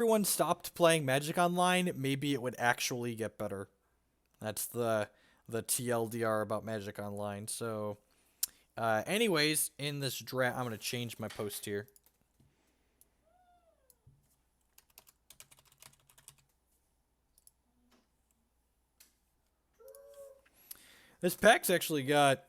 everyone stopped playing Magic Online, maybe it would actually get better. That's the TLDR about Magic Online. So, anyways, in this draft, I'm gonna change my post here. This pack's actually got.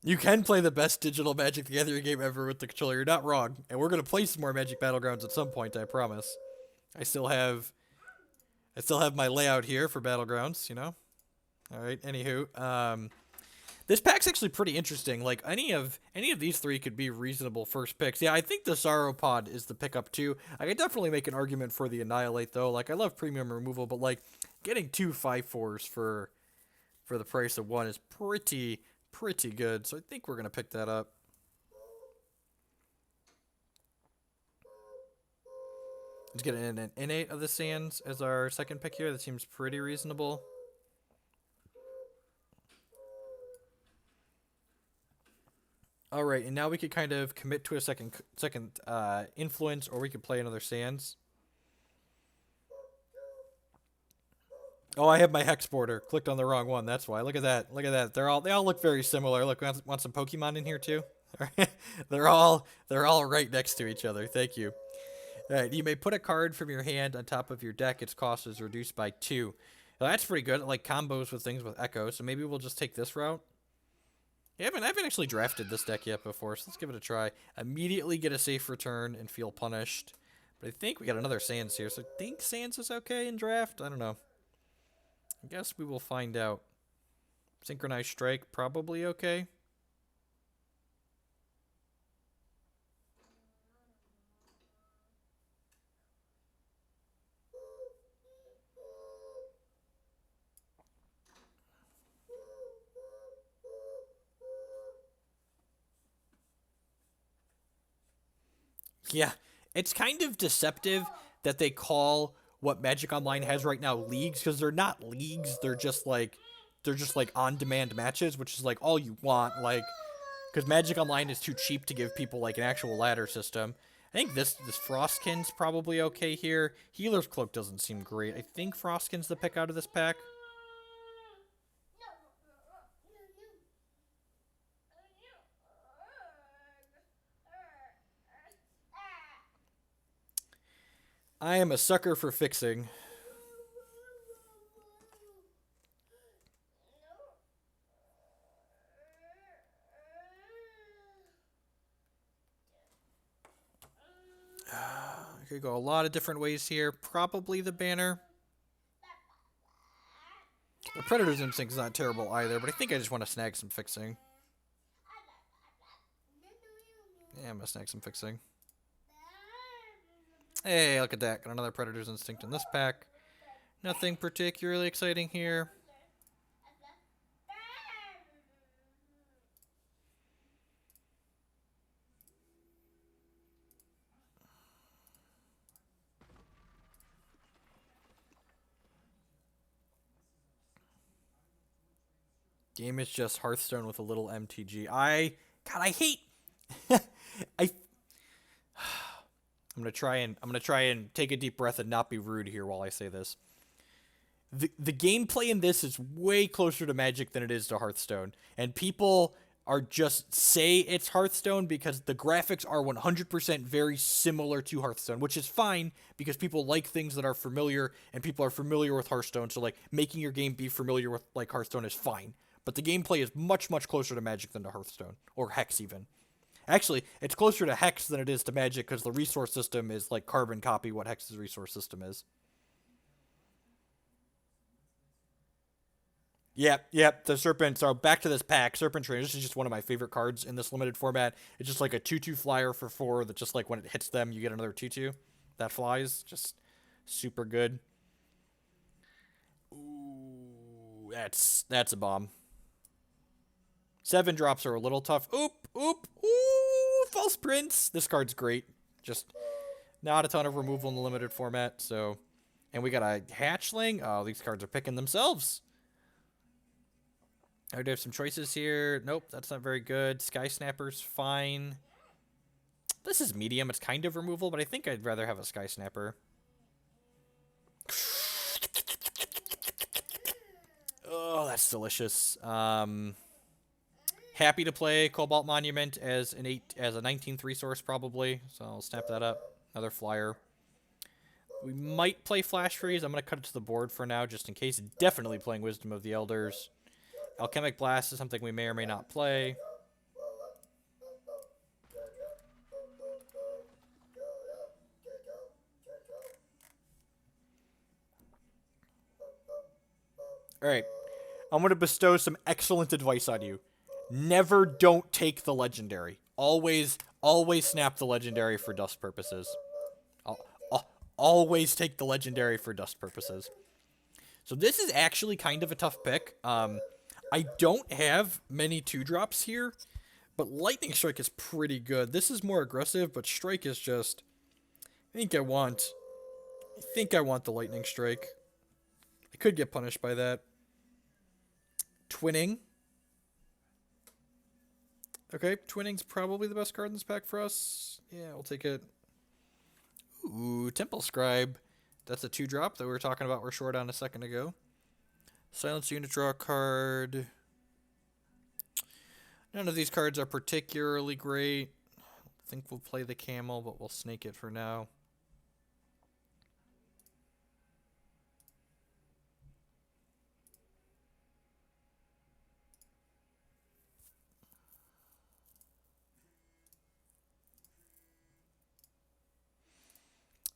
You can play the best digital Magic the Gathering game ever with the controller. You're not wrong, and we're gonna play some more Magic Battlegrounds at some point. I promise. I still have I still have my layout here for Battlegrounds. All right. Anywho, this pack's actually pretty interesting. Like any of these three could be reasonable first picks. Yeah, I think the Sauropod is the pickup too. I could definitely make an argument for the Annihilate though. Like I love premium removal, but like getting two 5/4s for the price of one is pretty good. So I think we're gonna pick that up. Let's get an innate of the Sands as our second pick here. That seems pretty reasonable. All right, and now we could kind of commit to a second influence, or we could play another Sands. Oh, I have my hex border. Clicked on the wrong one. That's why. Look at that. Look at that. They all look very similar. Look, want some Pokemon in here too? they're all right next to each other. Thank you. All right, you may put a card from your hand on top of your deck. Its cost is reduced by 2. Well, that's pretty good. Like combos with things with Echo. So maybe we'll just take this route. I haven't actually drafted this deck yet before, so let's give it a try. Immediately get a safe return and feel punished. But I think we got another Sands here, so I think Sands is okay in draft. I don't know. I guess we will find out. Synchronized Strike, probably okay. Yeah, it's kind of deceptive that they call what Magic Online has right now leagues because they're not leagues. They're just like on-demand matches, which is like all you want. Like because Magic Online is too cheap to give people like an actual ladder system. I think this Frostkin's probably okay here. Healer's Cloak doesn't seem great. I think Frostkin's the pick out of this pack. I am a sucker for fixing. I could go a lot of different ways here. Probably the banner. The Predator's Instinct is not terrible either, but I think I just want to snag some fixing. Yeah, I'm gonna snag some fixing. Hey, look at that. Got another Predator's Instinct in this pack. Nothing particularly exciting here. Game is just Hearthstone with a little MTG. I hate. I. I'm gonna try and take a deep breath and not be rude here while I say this. The gameplay in this is way closer to Magic than it is to Hearthstone, and people are just say it's Hearthstone because the graphics are 100% very similar to Hearthstone, which is fine because people like things that are familiar and people are familiar with Hearthstone. So like making your game be familiar with like Hearthstone is fine, but the gameplay is much closer to Magic than to Hearthstone or Hex even. Actually, it's closer to Hex than it is to Magic because the resource system is like carbon copy what Hex's resource system is. Yep. The Serpent. So back to this pack. Serpent Trainer. This is just one of my favorite cards in this limited format. It's just like a 2/2 flyer for 4 that just like when it hits them, you get another 2/2 that flies. Just super good. Ooh, that's a bomb. 7 drops are a little tough. Ooh, False Prince. This card's great. Just not a ton of removal in the limited format. So, and we got a Hatchling. Oh, these cards are picking themselves. I do have some choices here. Nope, that's not very good. Sky Snapper's fine. This is medium. It's kind of removal, but I think I'd rather have a Sky Snapper. Oh, that's delicious. Happy to play Cobalt Monument as a 19th resource probably, so I'll snap that up. Another flyer. We might play Flash Freeze. I'm gonna cut it to the board for now, just in case. Definitely playing Wisdom of the Elders. Alchemic Blast is something we may or may not play. Alright. I'm going to bestow some excellent advice on you. Never don't take the legendary. Always snap the legendary for dust purposes. Always take the legendary for dust purposes. So this is actually kind of a tough pick. I don't have many 2-drops here, but Lightning Strike is pretty good. This is more aggressive, but Strike is just... I think I want the Lightning Strike. I could get punished by that. Twinning. Okay, Twinning's probably the best card in this pack for us. Yeah, we'll take it. Ooh, Temple Scribe. That's a 2-drop that we were talking about we're short on a second ago. Silence Unit, draw a card. None of these cards are particularly great. I think we'll play the Camel, but we'll snake it for now.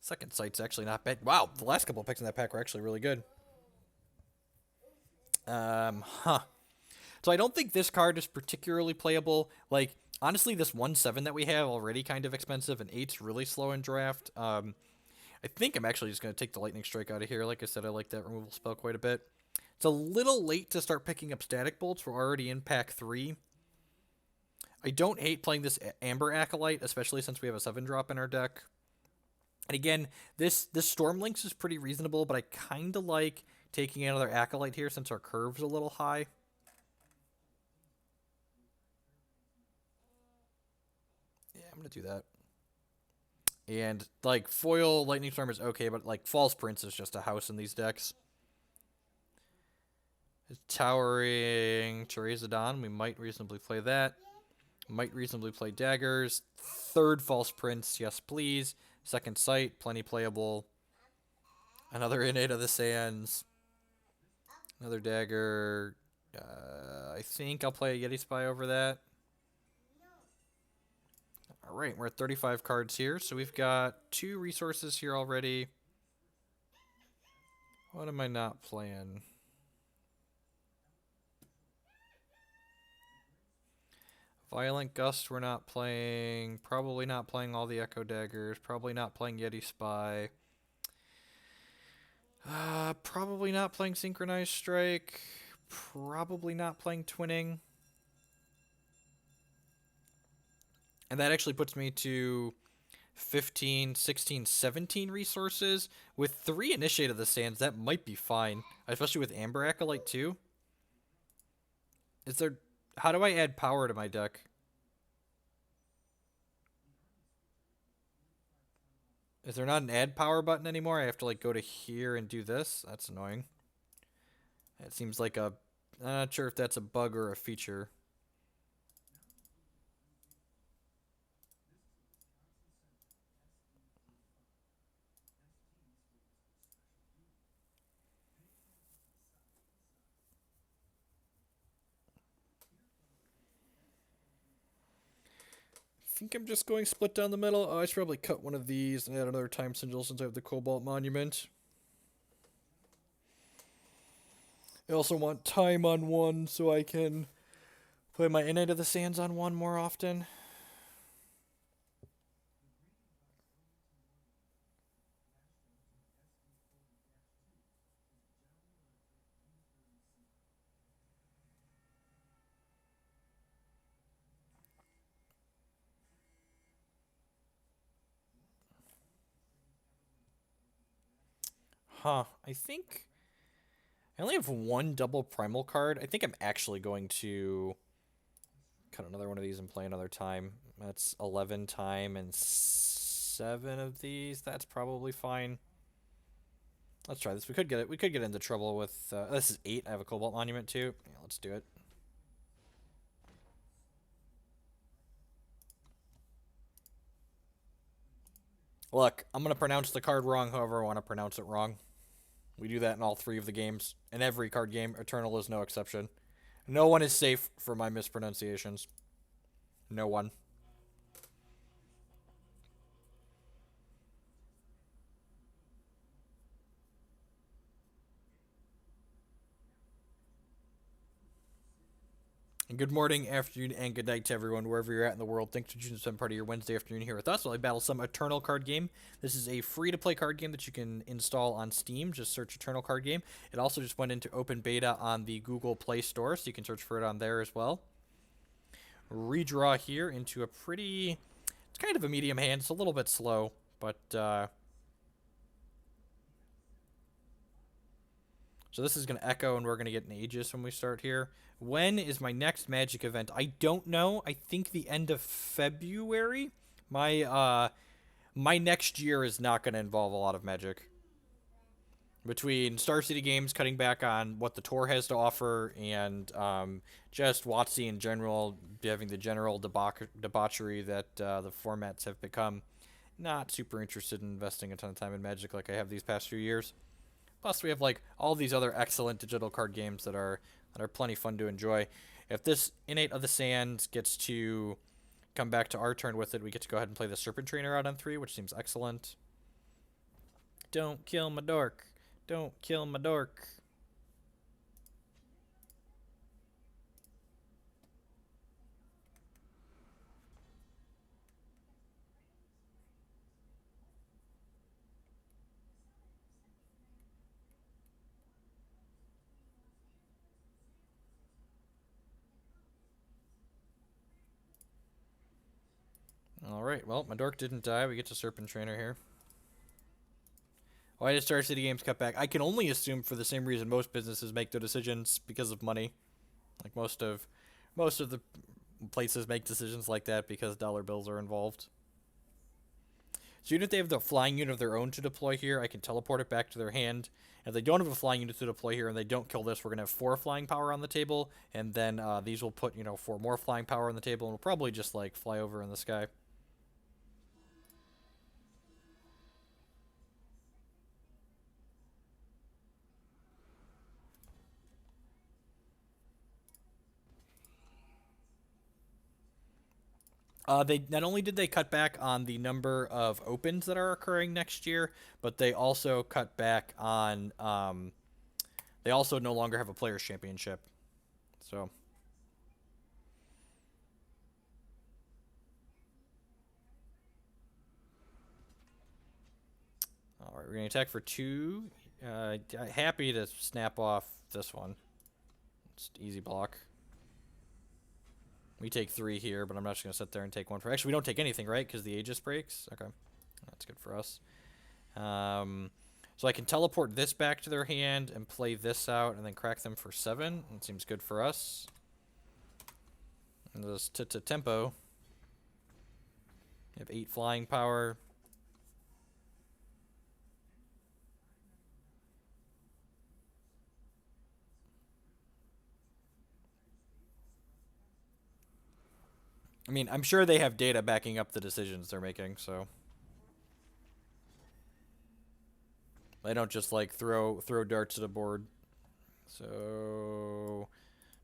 Second Sight's actually not bad. Wow, the last couple of picks in that pack were actually really good. So I don't think this card is particularly playable. Like, honestly, this 1/7 that we have already kind of expensive, and 8's really slow in draft. I think I'm actually just going to take the Lightning Strike out of here. Like I said, I like that removal spell quite a bit. It's a little late to start picking up Static Bolts. We're already in pack 3. I don't hate playing this Amber Acolyte, especially since we have a 7-drop in our deck. And again, this Stormlinks is pretty reasonable, but I kind of like taking another Acolyte here since our curve's a little high. Yeah, I'm going to do that. And, like, foil Lightning Storm is okay, but, like, False Prince is just a house in these decks. Towering Charizardon, we might reasonably play that. Might reasonably play Daggers. Third False Prince, yes please. Second Sight, plenty playable. Another Innate of the Sands. Another Dagger. I think I'll play a Yeti Spy over that. Alright, we're at 35 cards here, so we've got 2 resources here already. What am I not playing? Violent Gust we're not playing. Probably not playing all the Echo Daggers. Probably not playing Yeti Spy. Probably not playing Synchronized Strike. Probably not playing Twinning. And that actually puts me to 15, 16, 17 resources. With 3 Initiate of the Sands, that might be fine. Especially with Amber Acolyte too. Is there... How do I add power to my deck? Is there not an add power button anymore? I have to, like, go to here and do this? That's annoying. It seems like a... I'm not sure if that's a bug or a feature. I think I'm just going split down the middle. Oh, I should probably cut one of these and add another Time Sigil since I have the Cobalt Monument. I also want time on 1 so I can play my Innate of the Sands on 1 more often. I think I only have one double primal card. I think I'm actually going to cut another one of these and play another time. That's 11 time and 7 of these. That's probably fine. Let's try this. We could get it. We could get into trouble with. This is 8. I have a Cobalt Monument too. Yeah, let's do it. Look, I'm gonna pronounce the card wrong. However, I want to pronounce it wrong. We do that in all 3 of the games. In every card game, Eternal is no exception. No one is safe for my mispronunciations. No one. And good morning, afternoon, and good night to everyone, wherever you're at in the world. Thanks for choosing to spend part of your Wednesday afternoon here with us while I battle some Eternal card game. This is a free-to-play card game that you can install on Steam. Just search Eternal card game. It also just went into open beta on the Google Play Store, so you can search for it on there as well. Redraw here into a pretty... It's kind of a medium hand. It's a little bit slow, but... So this is going to echo, and we're going to get an Aegis when we start here. When is my next Magic event? I don't know. I think the end of February. My next year is not going to involve a lot of Magic. Between Star City Games cutting back on what the tour has to offer, and just WotC in general having the general debauchery that the formats have become, not super interested in investing a ton of time in Magic like I have these past few years. Plus, we have like all these other excellent digital card games that are plenty fun to enjoy. If this Innate of the Sands gets to come back to our turn with it, we get to go ahead and play the Serpent Trainer out on 3, which seems excellent. Don't kill my dork. Don't kill my dork. Alright, well, my dork didn't die. We get to Serpent Trainer here. Why did Star City Games cut back? I can only assume for the same reason most businesses make their decisions, because of money. Like most of the places make decisions like that because dollar bills are involved. So even if they have the flying unit of their own to deploy here, I can teleport it back to their hand. If they don't have a flying unit to deploy here and they don't kill this, we're going to have 4 flying power on the table. And then these will put, 4 more flying power on the table, and we'll probably just, like, fly over in the sky. They not only did they cut back on the number of opens that are occurring next year, but they also cut back on. They also no longer have a players' championship, so. All right, we're gonna attack for 2. Happy to snap off this one. It's easy block. We take 3 here, but I'm not just going to sit there and take 1 for... Actually, we don't take anything, right? Because the Aegis breaks? Okay. That's good for us. So I can teleport this back to their hand and play this out and then crack them for 7. That seems good for us. And this tempo. You have 8 flying power. I mean, I'm sure they have data backing up the decisions they're making, so they don't just like throw darts at a board. So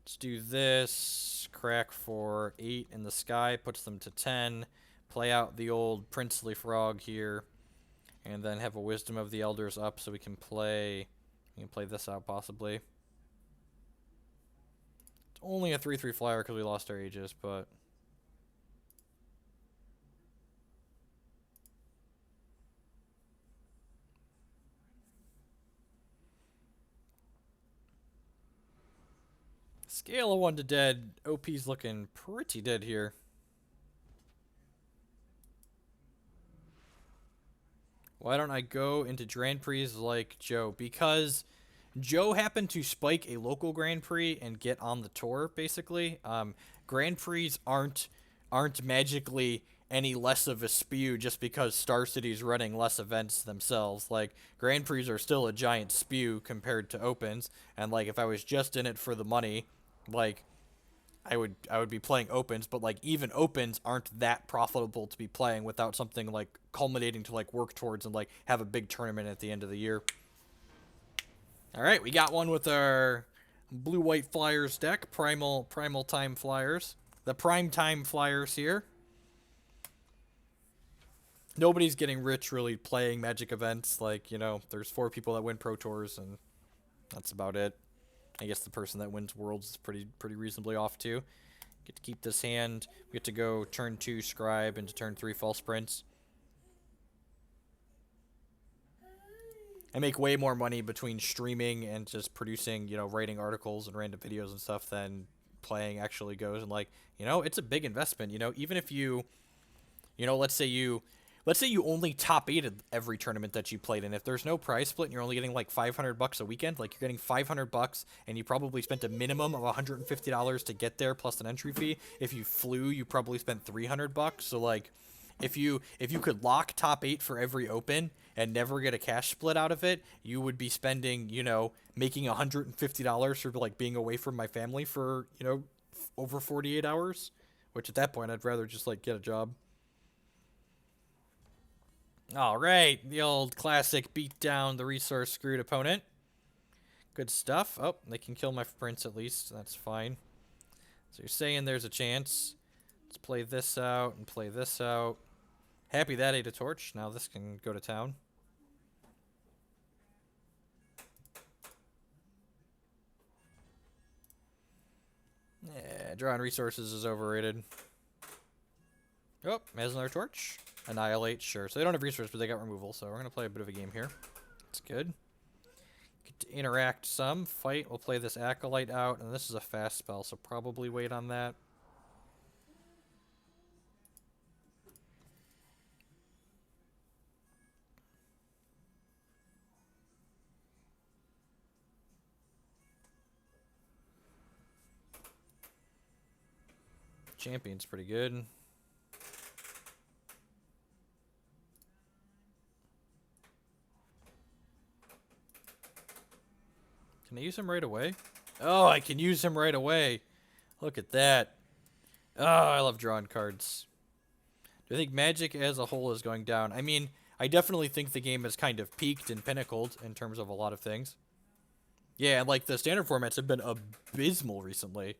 let's do this. Crack for 8 in the sky, puts them to 10. Play out the old princely frog here, and then have a Wisdom of the Elders up so we can play this out possibly. It's only a 3/3 flyer because we lost our Aegis, but scale of 1 to dead. OP's looking pretty dead here. Why don't I go into Grand Prix like Joe? Because Joe happened to spike a local Grand Prix and get on the tour. Basically, Grand Prix aren't magically any less of a spew just because Star City's running less events themselves. Like Grand Prix are still a giant spew compared to Opens, and like if I was just in it for the money, like I would be playing Opens, but like even Opens aren't that profitable to be playing without something like culminating to like work towards and like have a big tournament at the end of the year. All right, we got one with our blue white flyers deck, primal time flyers, the prime time flyers here. Nobody's getting rich really playing Magic events. Like, there's 4 people that win Pro Tours, and that's about it. I guess the person that wins Worlds is pretty reasonably off too. Get to keep this hand. We get to go turn 2 Scribe into turn 3 False Prince. I make way more money between streaming and just producing, writing articles and random videos and stuff than playing actually goes. And like, it's a big investment. Even if let's say you only top 8 every tournament that you played in. If there's no prize split and you're only getting like $500 a weekend, like you're getting $500 and you probably spent a minimum of $150 to get there plus an entry fee. If you flew, you probably spent $300. So like, if you could lock top 8 for every open and never get a cash split out of it, you would be spending, making $150 for like being away from my family for, over 48 hours, which at that point I'd rather just like get a job. All right, the old classic beat down the resource screwed opponent. Good stuff. Oh, they can kill my prince at least. That's fine. So you're saying there's a chance. Let's play this out and play this out. Happy that ate a torch. Now this can go to town. Yeah, drawing resources is overrated. Oh, has another torch. Annihilate, sure. So they don't have resources, but they got removal, so we're going to play a bit of a game here. It's good. Get to interact some. Fight. We'll play this Acolyte out, and this is a fast spell, so probably wait on that. Champion's pretty good. Can I use him right away? Oh, I can use him right away. Look at that. Oh, I love drawing cards. Do I think Magic as a whole is going down? I mean, I definitely think the game has kind of peaked and pinnacled in terms of a lot of things. Yeah, like the standard formats have been abysmal recently.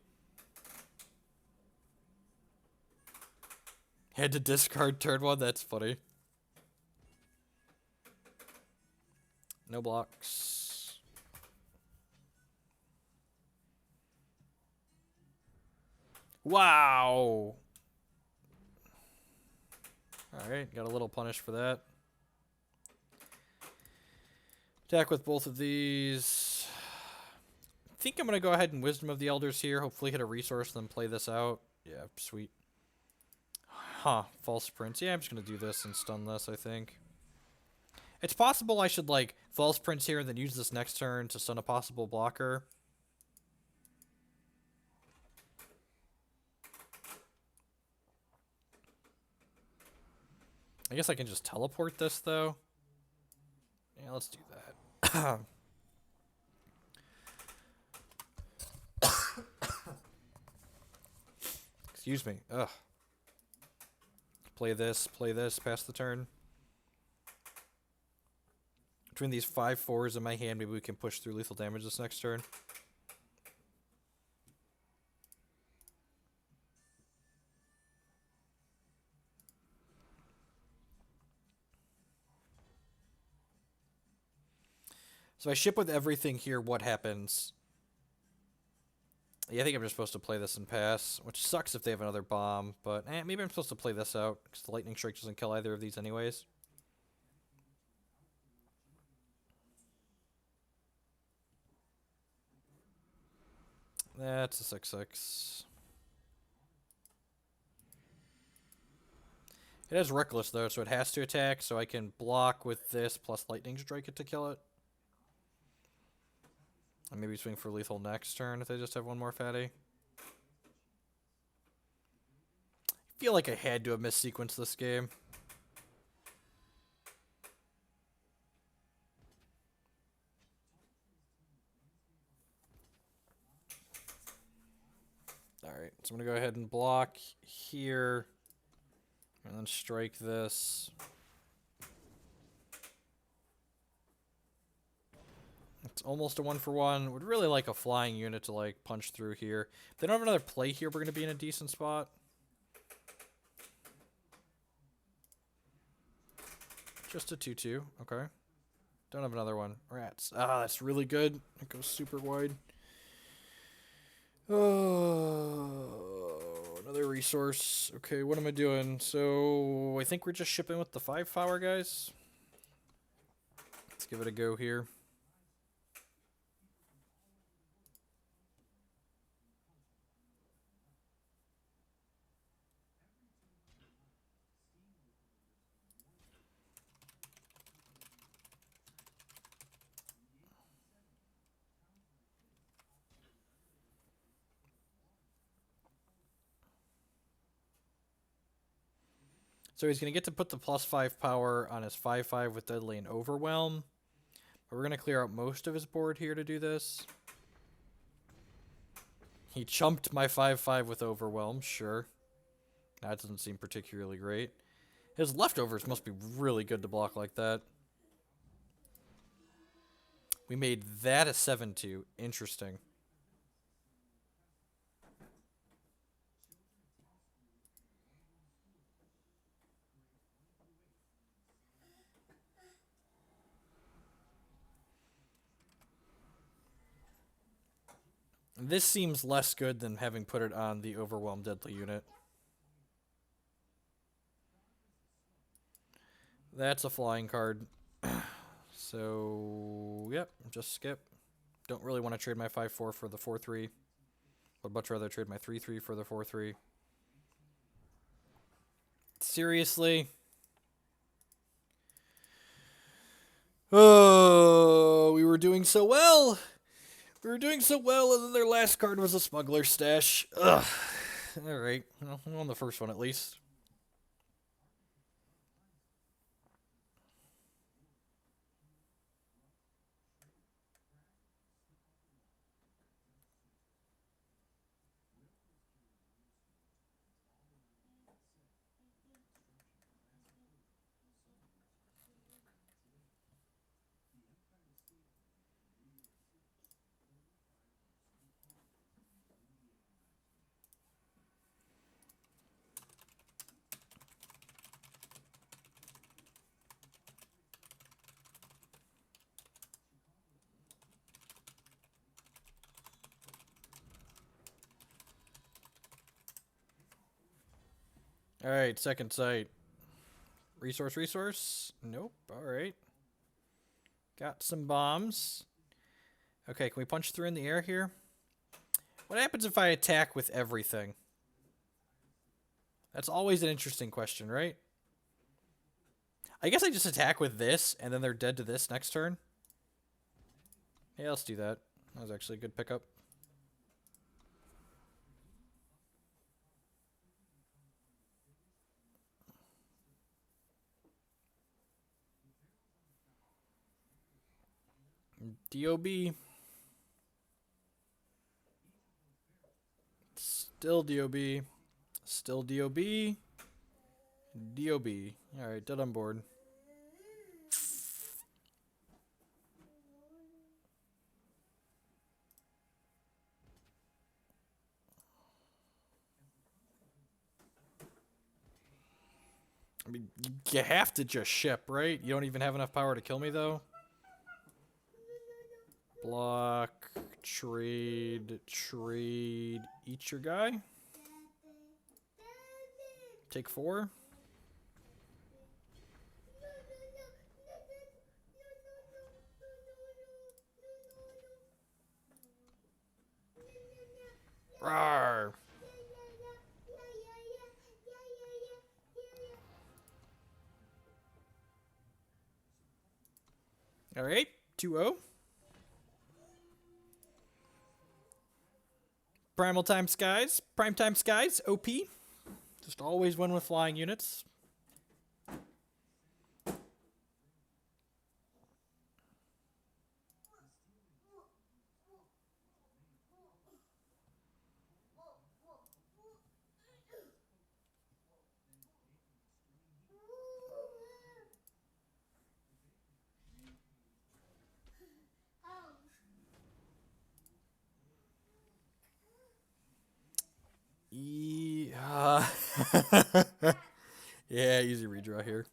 Had to discard turn 1, that's funny. No blocks. Wow! Alright, got a little punish for that. Attack with both of these. I think I'm going to go ahead and Wisdom of the Elders here. Hopefully hit a resource, then play this out. Yeah, sweet. Huh, False Prince. Yeah, I'm just going to do this and stun this, I think. It's possible I should, like, False Prince here and then use this next turn to stun a possible blocker. I guess I can just teleport this, though. Yeah, let's do that. Excuse me. Ugh. Play this, pass the turn. Between these 5/4s in my hand, maybe we can push through lethal damage this next turn. So I ship with everything here, what happens? Yeah, I think I'm just supposed to play this and pass, which sucks if they have another bomb, but maybe I'm supposed to play this out, because the Lightning Strike doesn't kill either of these anyways. That's a 6/6. It has Reckless, though, so it has to attack, so I can block with this plus Lightning Strike it to kill it. And maybe swing for lethal next turn if they just have one more fatty. I feel like I had to have missequenced this game. Alright, so I'm going to go ahead and block here. And then strike this. It's almost a 1-for-1. Would really like a flying unit to like punch through here. If they don't have another play here, we're going to be in a decent spot. Just a 2-2. Okay. Don't have another one. Rats. Ah, that's really good. It goes super wide. Oh, another resource. Okay, what am I doing? So, I think we're just shipping with the 5 power, guys. Let's give it a go here. So he's going to get to put the +5 power on his 5/5 with Deadly and Overwhelm. But we're going to clear out most of his board here to do this. He chumped my 5/5 with Overwhelm, sure. That doesn't seem particularly great. His leftovers must be really good to block like that. We made that a 7-2. Interesting. This seems less good than having put it on the Overwhelmed Deadly unit. That's a flying card. So, yep, just skip. Don't really want to trade my 5/4 for the 4/3. Would much rather trade my 3/3 for the 4/3. Seriously? Oh, we were doing so well. We were doing so well, and then their last card was a smuggler stash. Ugh. Alright, well, we won the first one at least. Alright, second sight. Resource? Nope, alright. Got some bombs. Okay, can we punch through in the air here? What happens if I attack with everything? That's always an interesting question, right? I guess I just attack with this, and then they're dead to this next turn. Yeah, let's do that. That was actually a good pickup. DOB. Still DOB. Still DOB. DOB. Alright, dead on board. I mean, you have to just ship, right? You don't even have enough power to kill me, though. Block, trade, eat your guy. Take 4. Rawr. Alright, 2-0. Primal Time Skies. Prime Time Skies, OP. Just always win with flying units. Yeah, easy redraw here.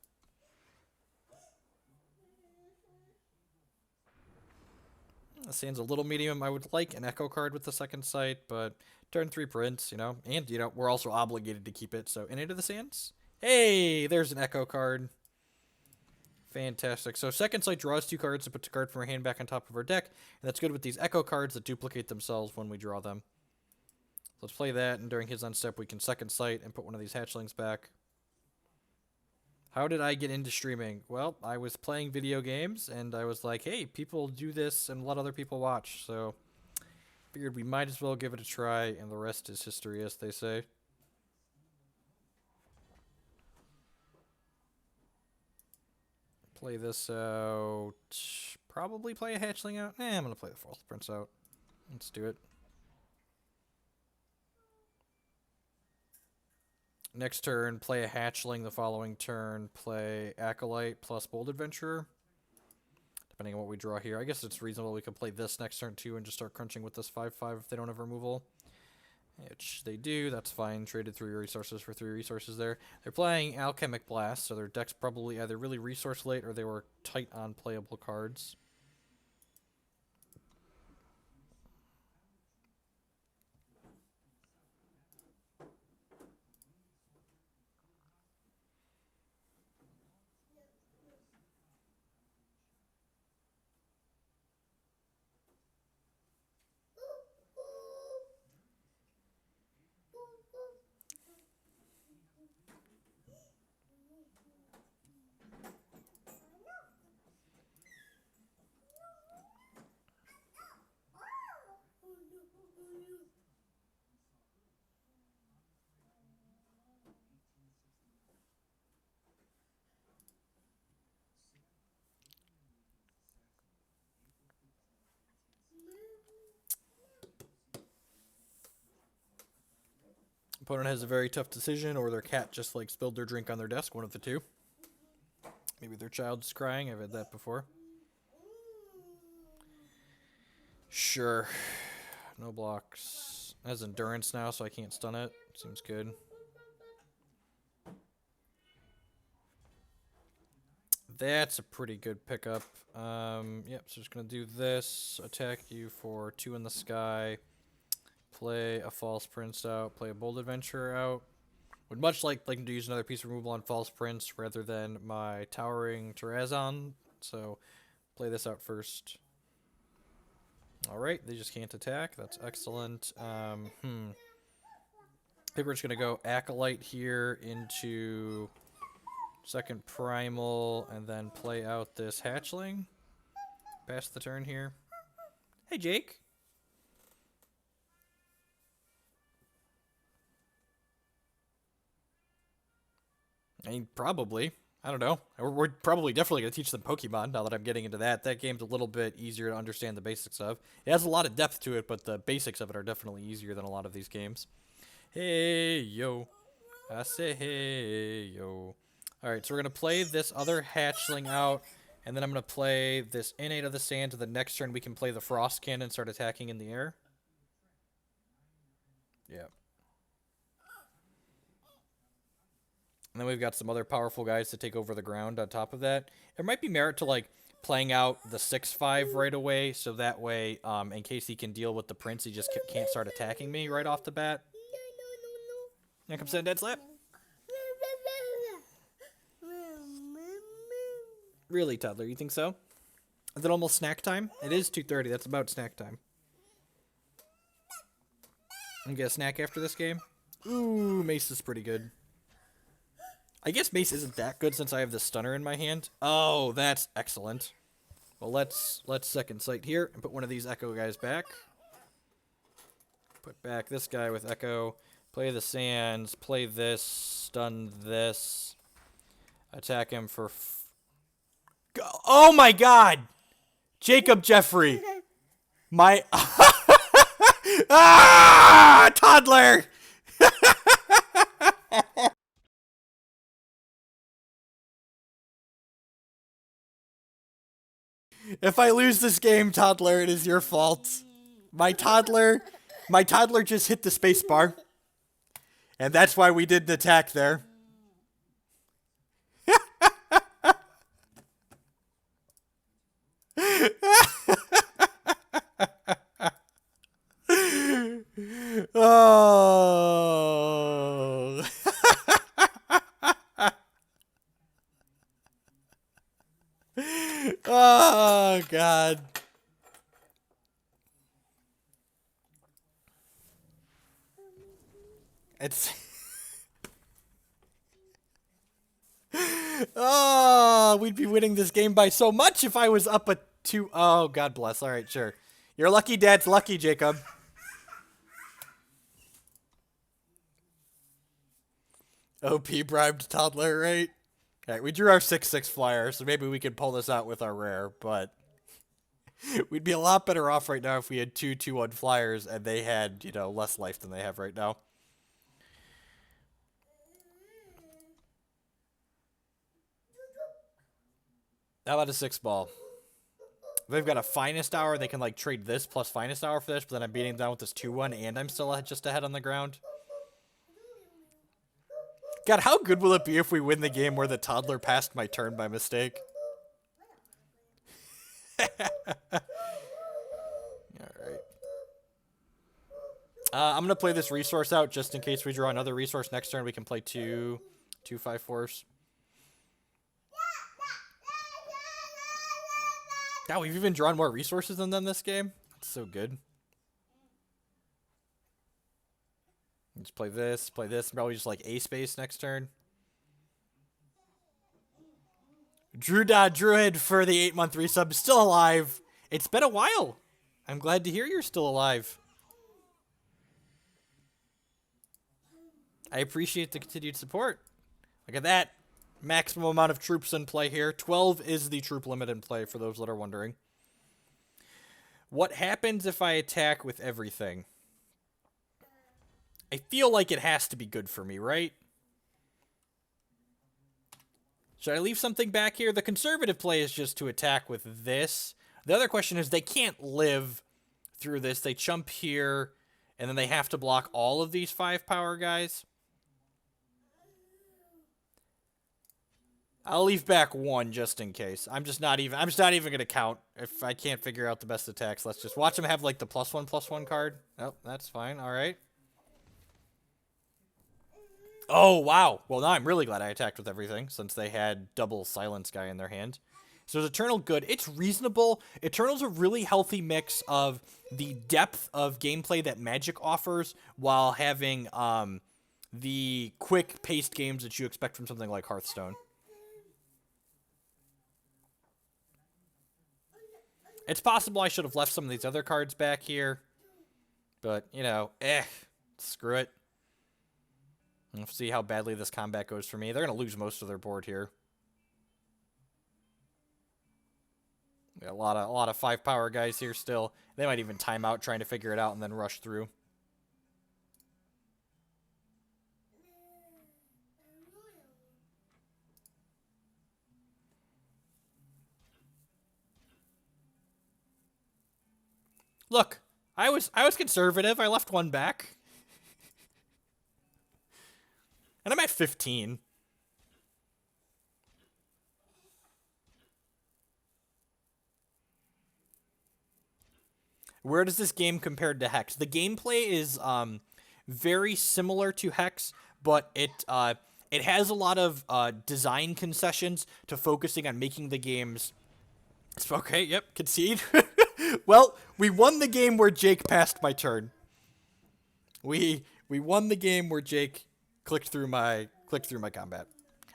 Sand's a little medium. I would like an Echo card with the second sight, but turn 3 prints, you know, and, you know, we're also obligated to keep it, so into the Sands. Hey, there's an Echo card. Fantastic. So second sight draws 2 cards and puts a card from our hand back on top of our deck, and that's good with these Echo cards that duplicate themselves when we draw them. Let's play that, and during his unstep, we can second sight and put one of these hatchlings back. How did I get into streaming? Well, I was playing video games, and I was like, hey, people do this and let other people watch, so figured we might as well give it a try, and the rest is history, as they say. Play this out. Probably play a hatchling out. I'm going to play the False Prince out. Let's do it. Next turn, play a hatchling. The following turn, play Acolyte plus Bold Adventurer. Depending on what we draw here. I guess it's reasonable we could play this next turn too and just start crunching with this 5/5 if they don't have removal. Which they do, that's fine. Traded 3 resources for 3 resources there. They're playing Alchemic Blast, so their deck's probably either really resource late or they were tight on playable cards. Opponent has a very tough decision, or their cat just like spilled their drink on their desk, one of the two. Maybe their child's crying, I've had that before. Sure. No blocks. It has endurance now, so I can't stun it. Seems good. That's a pretty good pickup. Yep, so just gonna do this. Attack you for 2 in the sky. Play a False Prince out. Play a Bold Adventurer out. Would much like to use another piece of removal on False Prince rather than my Towering Terrazon. So play this out first. Alright, they just can't attack. That's excellent. I think we're just going to go Acolyte here into second Primal and then play out this Hatchling. Pass the turn here. Hey, Jake. I mean, probably. I don't know. We're probably definitely going to teach them Pokemon now that I'm getting into that. That game's a little bit easier to understand the basics of. It has a lot of depth to it, but the basics of it are definitely easier than a lot of these games. Hey, yo. I say hey, yo. Alright, so we're going to play this other hatchling out, and then I'm going to play this Innate of the Sand. To the next turn, we can play the Frost Cannon and start attacking in the air. Yeah. And then we've got some other powerful guys to take over the ground on top of that. There might be merit to, like, playing out the 6/5 right away, so that way, in case he can deal with the prince, he just can't start attacking me right off the bat. Here comes that dead slap. Really, toddler? You think so? Is it almost snack time? It is 2:30. That's about snack time. I'm gonna get a snack after this game. Ooh, Mace is pretty good. I guess Mace isn't that good since I have the stunner in my hand. Oh, that's excellent. Well, let's second sight here and put one of these Echo guys back. Put back this guy with Echo. Play the Sands. Play this. Stun this. Attack him for... Oh my god! Jacob Jeffrey! My... ah! Toddler! If I lose this game, Toddler, it is your fault. My toddler just hit the space bar. And that's why we didn't attack there. Oh. Oh, God. It's... Oh, we'd be winning this game by so much if I was up a 2. Oh, God bless. All right, sure. Your lucky dad's lucky, Jacob. OP bribed Toddler, right? All right, we drew our 6/6 flyer, so maybe we could pull this out with our rare, but we'd be a lot better off right now if we had 2/2/1 flyers and they had, you know, less life than they have right now. How about a 6-ball? They've got a Finest Hour. They can, like, trade this plus Finest Hour for this, but then I'm beating them down with this 2/1, and I'm still just ahead on the ground. God, how good will it be if we win the game where the Toddler passed my turn by mistake? Alright. I'm going to play this resource out just in case we draw another resource next turn. We can play two 5/4s. God, we've even drawn more resources than them this game. That's so good. Just play this, probably just like A-space next turn. Druid for the 8-month resub, still alive. It's been a while. I'm glad to hear you're still alive. I appreciate the continued support. Look at that. Maximum amount of troops in play here. 12 is the troop limit in play, for those that are wondering. What happens if I attack with everything? I feel like it has to be good for me, right? Should I leave something back here? The conservative play is just to attack with this. The other question is they can't live through this. They chump here, and then they have to block all of these 5-power guys. I'll leave back 1 just in case. I'm just not even going to count if I can't figure out the best attacks. Let's just watch them have like the +1/+1 card. Oh, that's fine. All right. Oh, wow. Well, now I'm really glad I attacked with everything since they had double silence guy in their hand. So is Eternal good? It's reasonable. Eternal's a really healthy mix of the depth of gameplay that Magic offers while having the quick-paced games that you expect from something like Hearthstone. It's possible I should have left some of these other cards back here. But, you know, screw it. We'll see how badly this combat goes for me. They're going to lose most of their board here. Got a lot of 5-power guys here still. They might even time out trying to figure it out and then rush through. Look, I was conservative. I left 1 back. And I'm at 15. Where does this game compare to Hex? The gameplay is very similar to Hex, but it has a lot of design concessions to focusing on making the games... Okay, yep, concede. Well, we won the game where Jake passed my turn. We won the game where Jake clicked through my combat.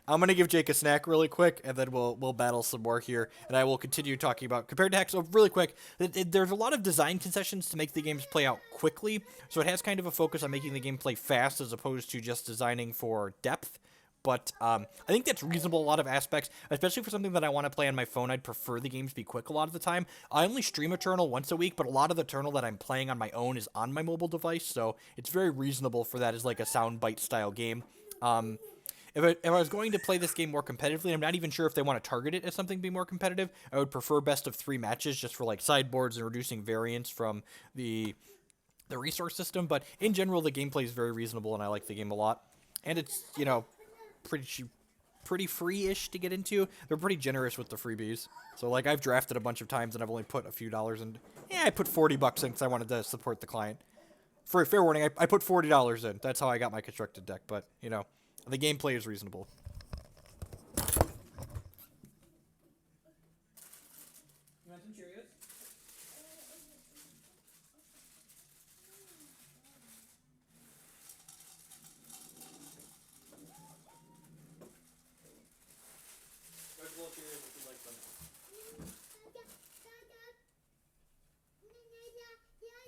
I'm gonna give Jake a snack really quick, and then we'll battle some more here, and I will continue talking about compared to Hex. So really quick, there's a lot of design concessions to make the games play out quickly. So it has kind of a focus on making the game play fast as opposed to just designing for depth. But I think that's reasonable in a lot of aspects, especially for something that I want to play on my phone. I'd prefer the games be quick a lot of the time. I only stream Eternal once a week, but a lot of the Eternal that I'm playing on my own is on my mobile device, so it's very reasonable for that as like a soundbite style game. If I was going to play this game more competitively, I'm not even sure if they want to target it as something be more competitive. I would prefer best of 3 matches just for like sideboards and reducing variance from the resource system. But in general, the gameplay is very reasonable, and I like the game a lot. And it's pretty free-ish to get into. They're pretty generous with the freebies. So like I've drafted a bunch of times and I've only put a few dollars in. Yeah, I put $40 in because I wanted to support the client. For a fair warning, I put $40 in. That's how I got my constructed deck. But the gameplay is reasonable. You want some Cheerios?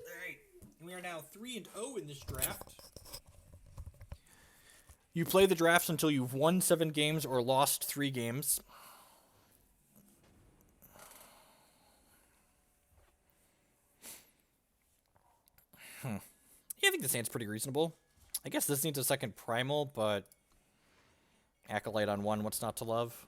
Alright, we are now 3-0 in this draft. You play the drafts until you've won 7 games or lost 3 games. Yeah, I think this hand's pretty reasonable. I guess this needs a second primal, but Acolyte on 1, what's not to love?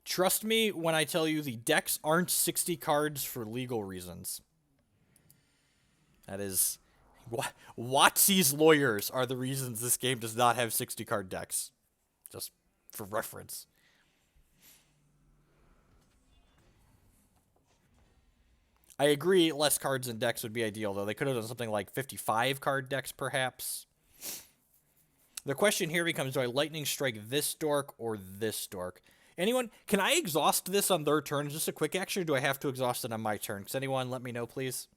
Trust me when I tell you the decks aren't 60 cards for legal reasons. That is... WotC's lawyers are the reasons this game does not have 60 card decks. Just for reference. I agree less cards in decks would be ideal, though. They could have done something like 55 card decks, perhaps. The question here becomes, do I Lightning Strike this dork or this dork? Anyone, can I exhaust this on their turn? Is this a quick action, or do I have to exhaust it on my turn? Does anyone let me know, please?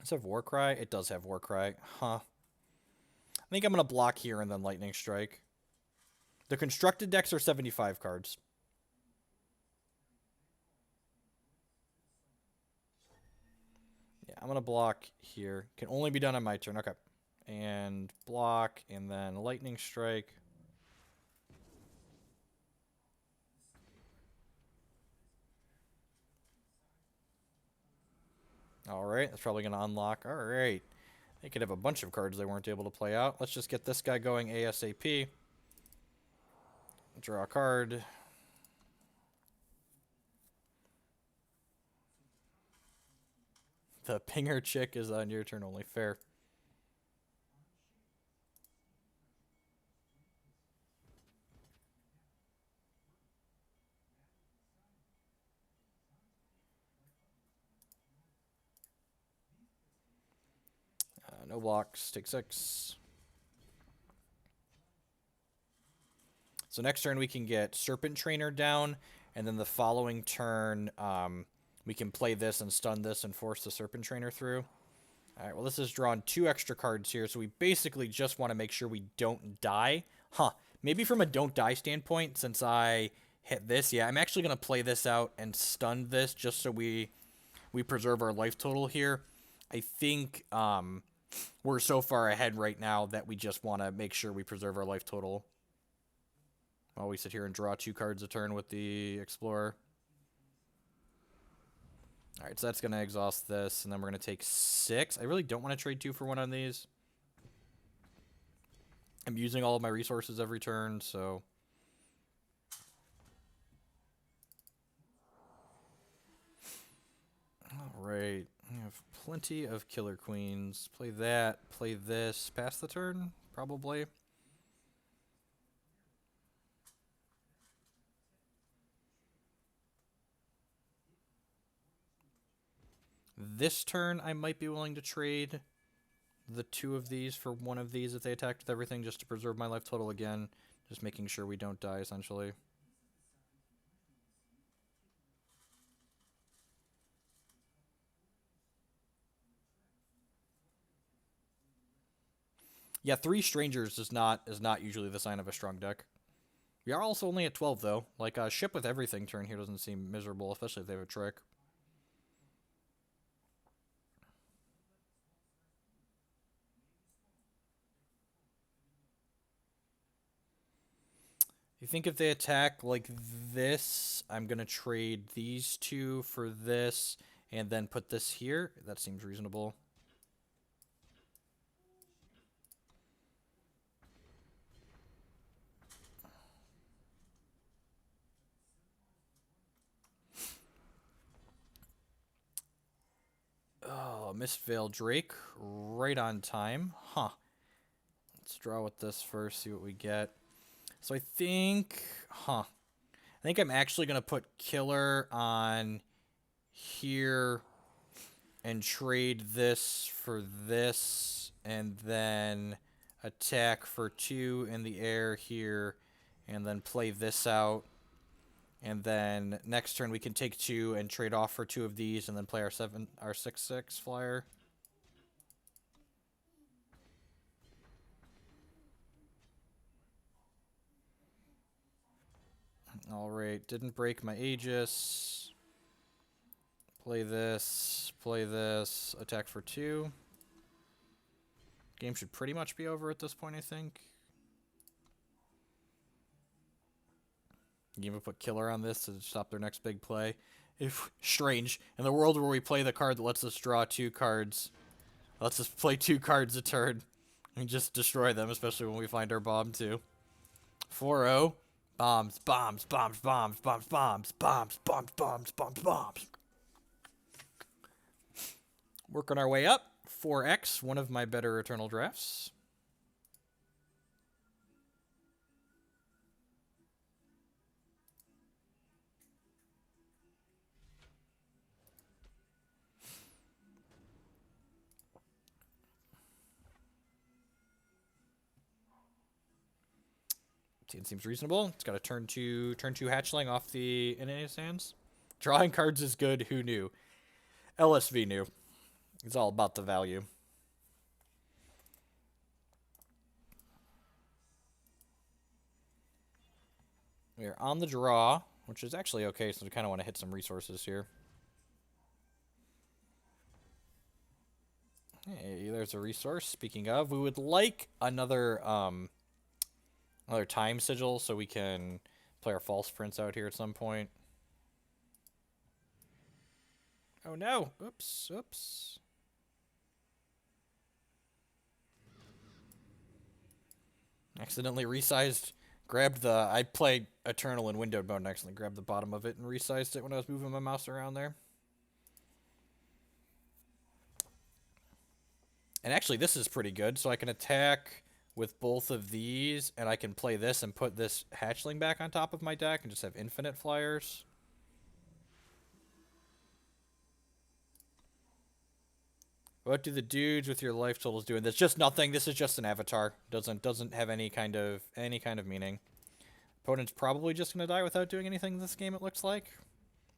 Does it have Warcry? It does have Warcry. Huh. I think I'm going to block here and then Lightning Strike. The constructed decks are 75 cards. Yeah, I'm going to block here. Can only be done on my turn. Okay. And block, and then Lightning Strike. Alright, that's probably going to unlock. Alright. They could have a bunch of cards they weren't able to play out. Let's just get this guy going ASAP. Draw a card. The pinger chick is on your turn only. Fair. No blocks. Take 6. So next turn we can get Serpent Trainer down, and then the following turn we can play this and stun this and force the Serpent Trainer through. Alright, well this has drawn 2 extra cards here, so we basically just want to make sure we don't die. Huh, maybe from a don't die standpoint, since I hit this, yeah, I'm actually going to play this out and stun this just so we preserve our life total here. I think we're so far ahead right now that we just want to make sure we preserve our life total while we sit here and draw 2 cards a turn with the Explorer. Alright, so that's going to exhaust this, and then we're going to take 6. I really don't want to trade 2 for 1 on these. I'm using all of my resources every turn, so... Alright, we have plenty of Killer Queens. Play that, play this. Pass the turn, probably. This turn, I might be willing to trade the 2 of these for 1 of these if they attacked with everything, just to preserve my life total again. Just making sure we don't die, essentially. Yeah, 3 strangers is not usually the sign of a strong deck. We are also only at 12 though. Like a ship with everything turn here doesn't seem miserable, especially if they have a trick. You think if they attack like this, I'm gonna trade these two for this and then put this here? That seems reasonable. Oh, Mistveil Drake, right on time. Huh. Let's draw with this first, see what we get. So I think, I think I'm actually going to put Killer on here and trade this for this, and then attack for 2 in the air here, and then play this out. And then next turn we can take 2 and trade off for 2 of these, and then play our 6/6 flyer. Alright, didn't break my Aegis. Play this, attack for 2. Game should pretty much be over at this point, I think. You even put Killer on this to stop their next big play. If strange, in the world where we play the card that lets us draw 2 cards, lets us play 2 cards a turn, and just destroy them, especially when we find our bomb too. 4-0. Bombs, bombs, bombs, bombs, bombs, bombs, bombs, bombs, bombs, bombs, bombs. Working our way up. 4X, one of my better Eternal drafts. It seems reasonable. It's got a turn two hatchling off the Inani's hands. Drawing cards is good. Who knew? LSV knew. It's all about the value. We're on the draw, which is actually okay since we kind of want to hit some resources here. Hey, there's a resource. Speaking of, we would like another time sigil so we can play our false prince out here at some point. Oh no! Oops, oops. Accidentally resized, grabbed the... I played Eternal in windowed mode and accidentally grabbed the bottom of it and resized it when I was moving my mouse around there. And actually, this is pretty good, so I can attack with both of these, and I can play this and put this hatchling back on top of my deck and just have infinite flyers. What do the dudes with your life totals do in this? Just nothing. This is just an avatar. Doesn't have any kind of meaning. Opponent's probably just gonna die without doing anything in this game, it looks like.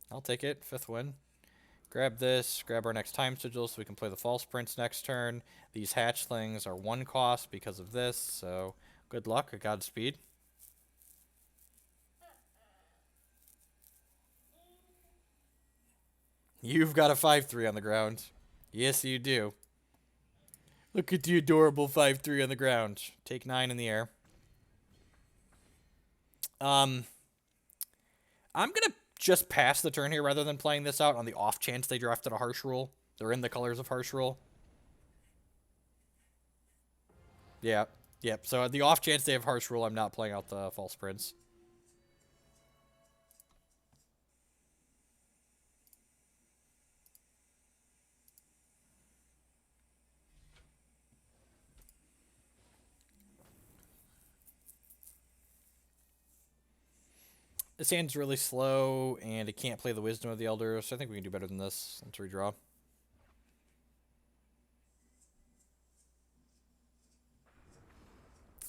I'll take it. 5th win. Grab this, grab our next time sigil so we can play the false prince next turn. These hatchlings are 1 cost because of this, so good luck, Godspeed. You've got a 5/3 on the ground. Yes, you do. Look at the adorable 5/3 on the ground. Take 9 in the air. I'm gonna just pass the turn here rather than playing this out on the off chance they drafted a Harsh Rule. They're in the colors of Harsh Rule. Yeah. Yep. So the off chance they have Harsh Rule, I'm not playing out the False Prince. This hand's really slow, and it can't play the Wisdom of the Elder, so I think we can do better than this. Let's redraw.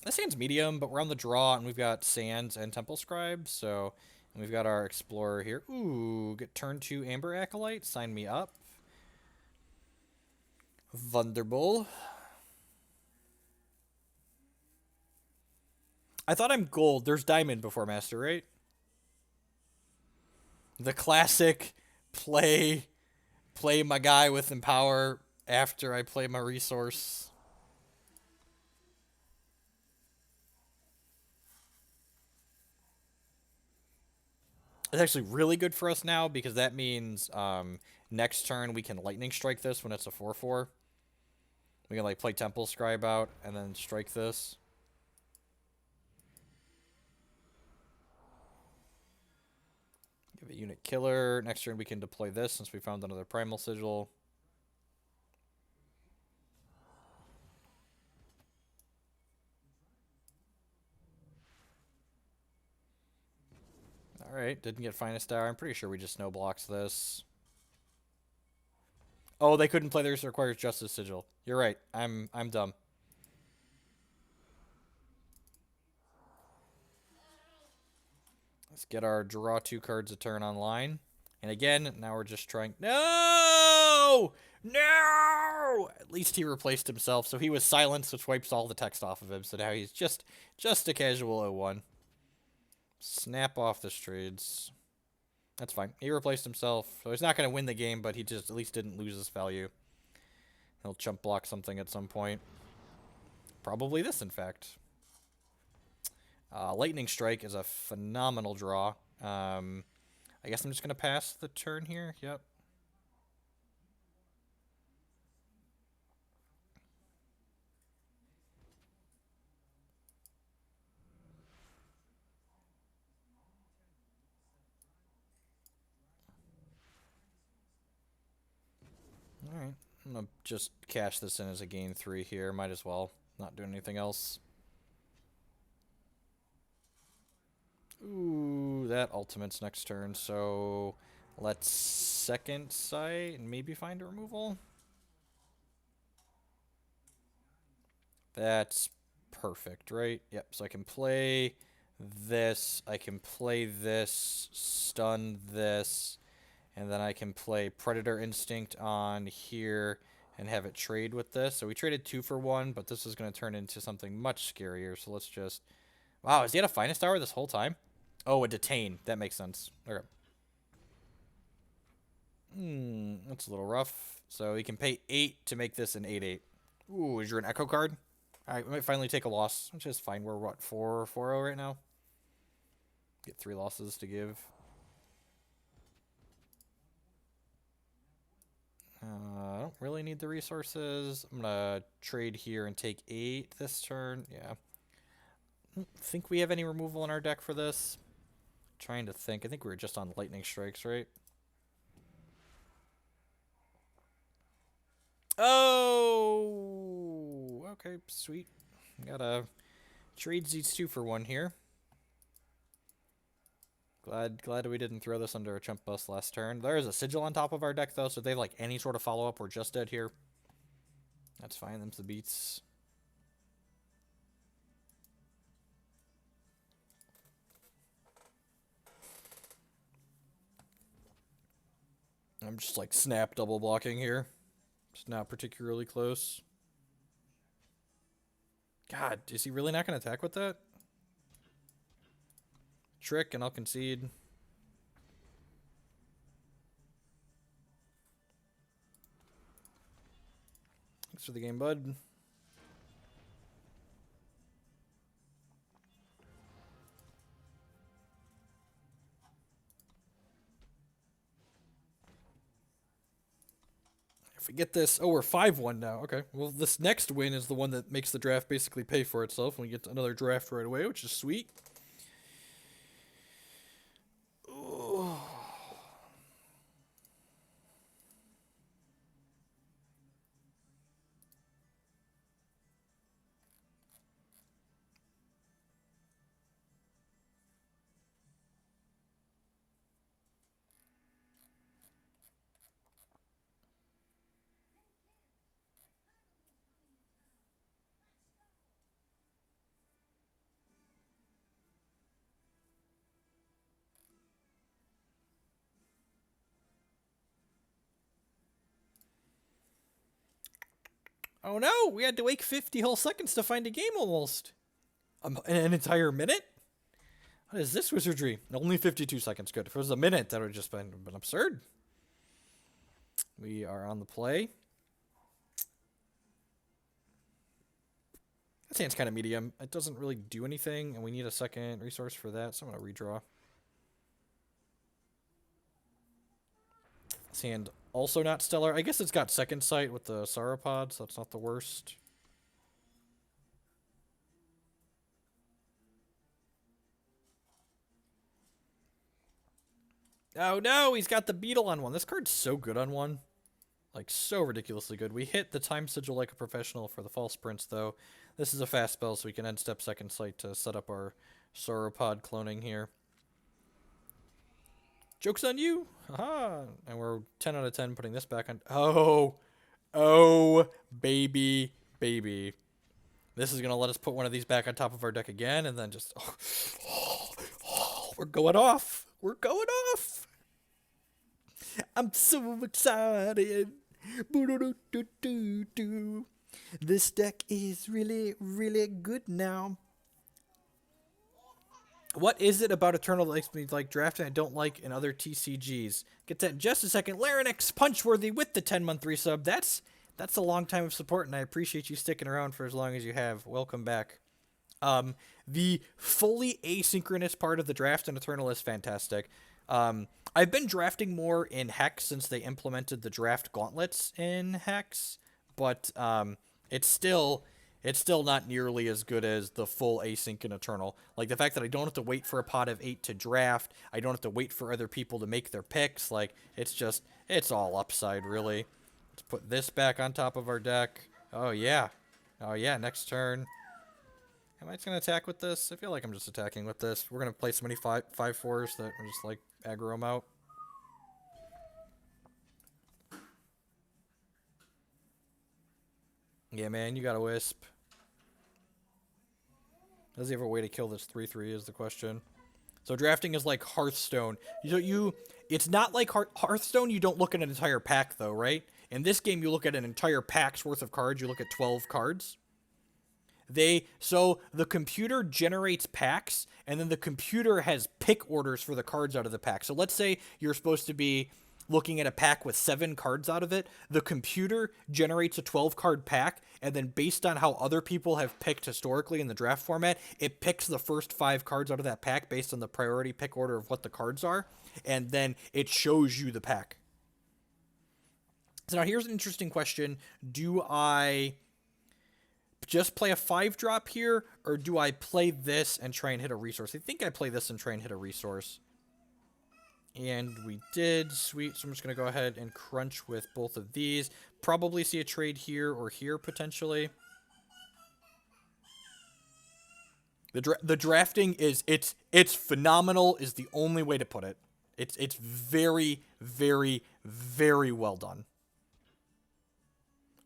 This hand's medium, but we're on the draw, and we've got Sands and Temple Scribe, so... And we've got our Explorer here. Ooh, get turn 2 Amber Acolyte. Sign me up. Wonderful. I thought I'm gold. There's diamond before master, right? The classic play play my guy with empower after I play my resource. It's actually really good for us now because that means next turn we can lightning strike this when it's a 4/4. We can like play Temple Scribe out and then strike this. Give a unit killer. Next turn we can deploy this since we found another Primal Sigil. Alright, didn't get Finest Hour. I'm pretty sure we just snow blocks this. Oh, they couldn't play this requires Justice Sigil. You're right. I'm dumb. Let's get our draw 2 cards a turn online. And again, now we're just trying... No! No! At least he replaced himself, so he was silenced, which wipes all the text off of him. So now he's just a casual 0-1. Snap off this trades. That's fine. He replaced himself, so he's not going to win the game, but he just at least didn't lose his value. He'll chump block something at some point. Probably this, in fact. Lightning Strike is a phenomenal draw. I guess I'm just going to pass the turn here. Yep. Alright. I'm going to just cash this in as a gain 3 here. Might as well. Not doing anything else. Ooh, that ultimate's next turn, so let's second sight and maybe find a removal. That's perfect, right? Yep, so I can play this, I can play this, stun this, and then I can play Predator Instinct on here and have it trade with this. So we traded 2 for 1, but this is going to turn into something much scarier, so let's just... Wow, is he at a Finest Hour this whole time? Oh, a Detain. That makes sense. Okay. That's a little rough. So he can pay 8 to make this an 8/8. Ooh, is your an Echo card? Alright, we might finally take a loss, which is fine. We're, what, 4-4-0 right now? Get 3 losses to give. I don't really need the resources. I'm gonna trade here and take 8 this turn. Yeah. I don't think we have any removal in our deck for this. Trying to think. I think we were just on Lightning Strikes, right? Oh! Okay, sweet. Gotta trade these 2 for 1 here. Glad we didn't throw this under a chump bust last turn. There is a Sigil on top of our deck, though, so if they have like any sort of follow-up, we're just dead here. That's fine. Them's the beats. I'm just like snap double blocking here. It's not particularly close. God, is he really not going to attack with that? Trick, and I'll concede. Thanks for the game, bud. If we get this... Oh, we're 5-1 now. Okay. Well, this next win is the one that makes the draft basically pay for itself. And we get another draft right away, which is sweet. Oh no, we had to wait 50 whole seconds to find a game almost. An entire minute? What is this wizardry? Only 52 seconds. Good. If it was a minute, that would have just been absurd. We are on the play. This hand's kind of medium. It doesn't really do anything, and we need a second resource for that, so I'm going to redraw. This hand also not stellar. I guess it's got second sight with the Sauropod, so that's not the worst. Oh no, he's got the beetle on one. This card's so good on one. Like, so ridiculously good. We hit the time sigil like a professional for the false prince, though. This is a fast spell, so we can end step second sight to set up our Sauropod cloning here. Joke's on you! Haha! And we're 10 out of 10 putting this back on. Oh! Oh, baby, baby. This is going to let us put one of these back on top of our deck again, and then just... we're going off! We're going off! I'm so excited! This deck is really, really good now. What is it about Eternal that makes me like drafting I don't like in other TCGs? Get that in just a second. Larynx Punchworthy with the 10-month resub. That's a long time of support, and I appreciate you sticking around for as long as you have. Welcome back. The fully asynchronous part of the draft in Eternal is fantastic. I've been drafting more in Hex since they implemented the draft gauntlets in Hex, but it's still not nearly as good as the full async in Eternal. Like, the fact that I don't have to wait for a pot of 8 to draft, I don't have to wait for other people to make their picks, like, it's all upside, really. Let's put this back on top of our deck. Oh, yeah. Oh, yeah, next turn. Am I just going to attack with this? I feel like I'm just attacking with this. We're going to play so many 5/4s that we're just, like, aggro them out. Yeah, man, you got a Wisp. Does he have a way to kill this 3/3 is the question. So drafting is like Hearthstone. It's not like Hearthstone, you don't look at an entire pack, though, right? In this game, you look at an entire pack's worth of cards. You look at 12 cards. So the computer generates packs, and then the computer has pick orders for the cards out of the pack. So let's say you're supposed to be looking at a pack with 7 cards out of it. The computer generates a 12-card pack, and then based on how other people have picked historically in the draft format, it picks the first 5 cards out of that pack based on the priority pick order of what the cards are, and then it shows you the pack. So now here's an interesting question. Do I just play a 5-drop here, or do I play this and try and hit a resource? I think I play this and try and hit a resource. And we did. Sweet. So I'm just going to go ahead and crunch with both of these. Probably see a trade here or here, potentially. The drafting is... It's phenomenal is the only way to put it. It's very, very, very well done.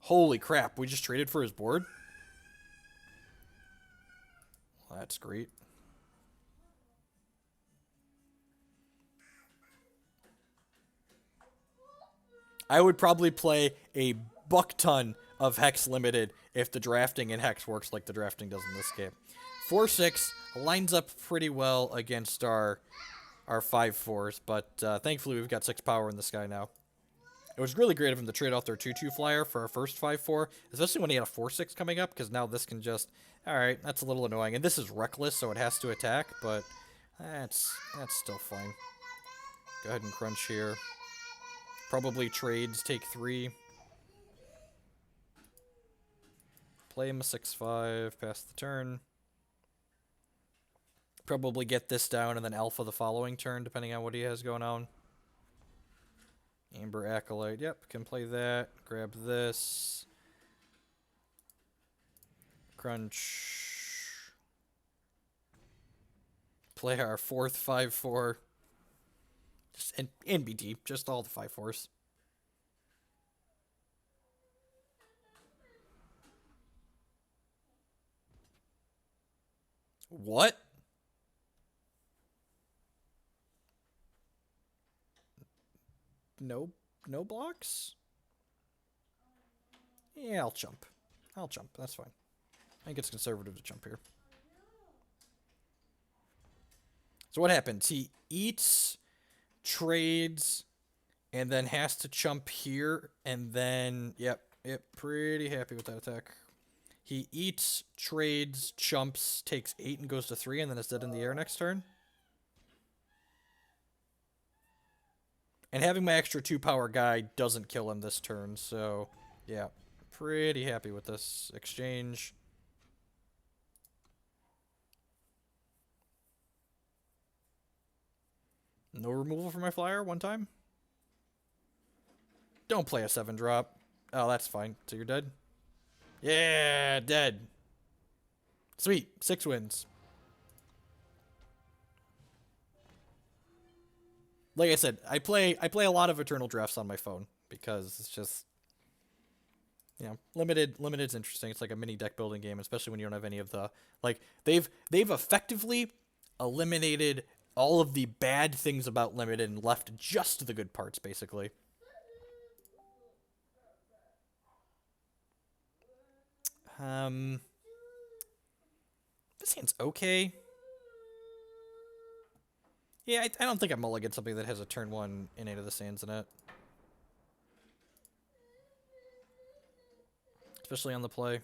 Holy crap. We just traded for his board? Well, that's great. I would probably play a buck-ton of Hex Limited if the drafting in Hex works like the drafting does in this game. 4/6 lines up pretty well against our 5/4s, but thankfully we've got 6 power in this guy now. It was really great of him to trade out their 2/2 flyer for our first 5/4, especially when he had a 4/6 coming up, because now this can just... Alright, that's a little annoying. And this is reckless, so it has to attack, but that's still fine. Go ahead and crunch here. Probably trades, take 3. Play him a 6/5, pass the turn. Probably get this down and then alpha the following turn, depending on what he has going on. Amber Acolyte, yep, can play that. Grab this. Crunch. Play our 4th 5/4. Just NBT, just all the 5/4s. What? No blocks? Yeah, I'll jump. That's fine. I think it's conservative to jump here. So what happens? He eats, trades, and then has to chump here, and then, yep, pretty happy with that attack. He eats, trades, chumps, takes 8 and goes to 3, and then is dead in the air next turn. And having my extra 2 power guy doesn't kill him this turn, so yeah, pretty happy with this exchange. No removal for my flyer one time. Don't play a 7-drop. Oh, that's fine. So you're dead? Yeah, dead. Sweet. 6 wins. Like I said, I play a lot of Eternal Drafts on my phone because it's just, you know, limited's interesting. It's like a mini deck building game, especially when you don't have any of the, like, they've effectively eliminated all of the bad things about limited and left just the good parts, basically. This hand's okay. Yeah, I don't think I mulligan something that has a turn 1 Innate of the Sands in it. Especially on the play.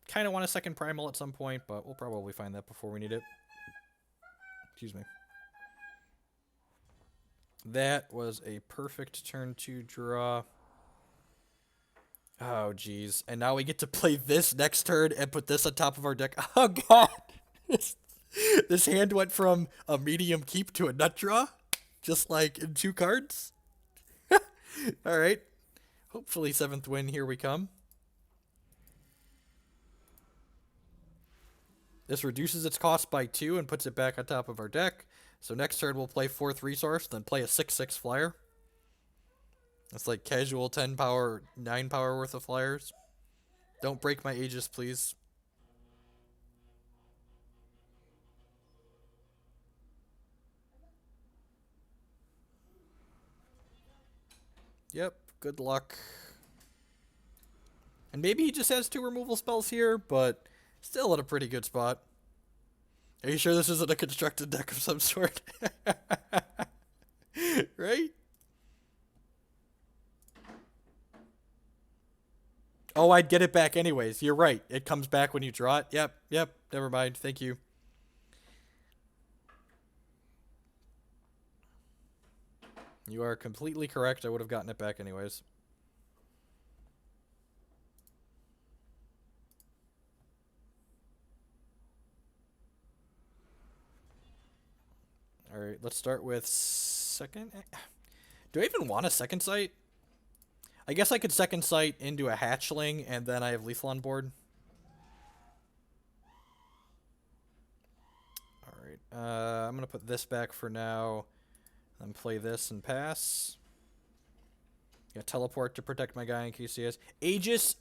Kind of want a second Primal at some point, but we'll probably find that before we need it. Excuse me. That was a perfect turn 2 draw. Oh, jeez. And now we get to play this next turn and put this on top of our deck. Oh, God. This hand went from a medium keep to a nut draw. Just like in 2 cards. Alright. Hopefully 7th win, here we come. This reduces its cost by 2 and puts it back on top of our deck. So next turn we'll play 4th resource, then play a 6/6 flyer. It's like casual 10 power, 9 power worth of flyers. Don't break my Aegis, please. Yep, good luck. And maybe he just has 2 removal spells here, but still at a pretty good spot. Are you sure this isn't a constructed deck of some sort? Right? Oh, I'd get it back anyways. You're right. It comes back when you draw it. Yep. Never mind. Thank you. You are completely correct. I would have gotten it back anyways. Alright, let's start with second. Do I even want a second sight? I guess I could second sight into a hatchling, and then I have lethal on board. Alright, I'm going to put this back for now, then play this and pass. Got teleport to protect my guy in case he has. Aegis,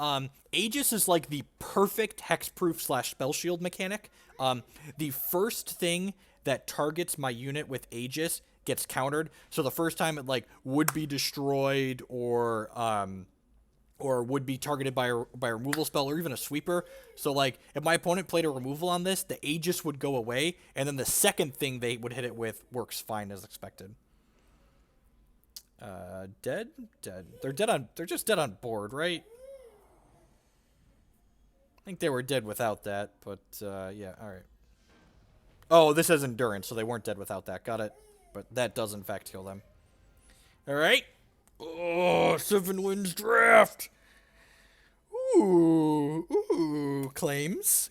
Aegis is like the perfect hexproof / spell shield mechanic. The first thing that targets my unit with Aegis gets countered. So the first time it like would be destroyed or would be targeted by a removal spell or even a sweeper. So like if my opponent played a removal on this, the Aegis would go away, and then the second thing they would hit it with works fine as expected. Dead? They're just dead on board, right? I think they were dead without that, but yeah, alright. Oh, this has endurance, so they weren't dead without that. Got it. But that does, in fact, kill them. Alright. Oh, 7 wins draft. Ooh. Claims.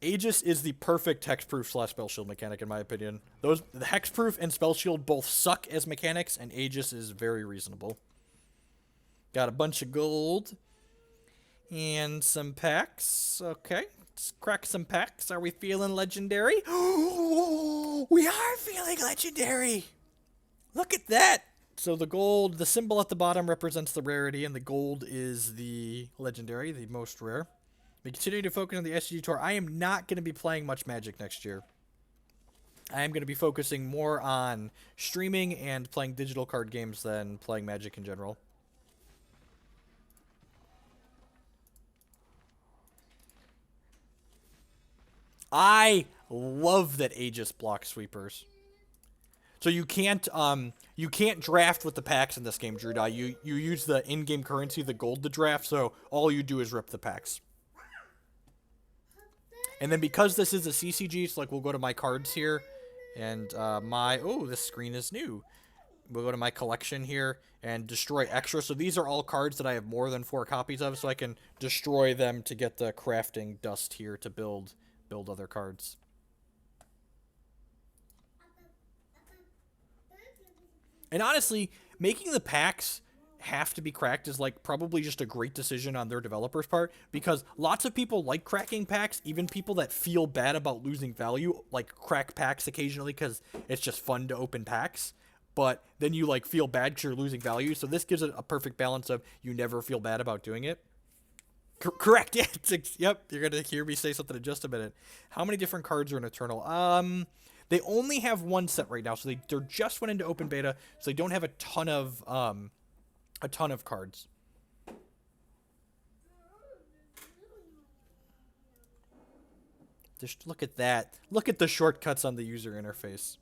Aegis is the perfect hexproof / spell shield mechanic, in my opinion. The hexproof and spell shield both suck as mechanics, and Aegis is very reasonable. Got a bunch of gold. And some packs. Okay. Let's crack some packs. Are we feeling legendary? We are feeling legendary. Look at that. So the gold, the symbol at the bottom represents the rarity, and the gold is the legendary, the most rare. We continue to focus on the SCG Tour. I am not going to be playing much Magic next year. I am going to be focusing more on streaming and playing digital card games than playing Magic in general. I love that Aegis blocks sweepers. So you can't draft with the packs in this game, Drew Dye. You use the in-game currency, the gold, to draft. So all you do is rip the packs. And then because this is a CCG, so like we'll go to my cards here, and this screen is new. We'll go to my collection here and destroy extra. So these are all cards that I have more than 4 copies of, so I can destroy them to get the crafting dust here to build other cards. And honestly, making the packs have to be cracked is like probably just a great decision on their developers' part, because lots of people like cracking packs. Even people that feel bad about losing value like crack packs occasionally because it's just fun to open packs. But then you like feel bad because you're losing value. So this gives it a perfect balance of you never feel bad about doing it. Correct. Yeah. Yep. You're gonna hear me say something in just a minute. How many different cards are in Eternal? They only have one set right now, so they're just went into open beta, so they don't have a ton of cards. Just look at that. Look at the shortcuts on the user interface.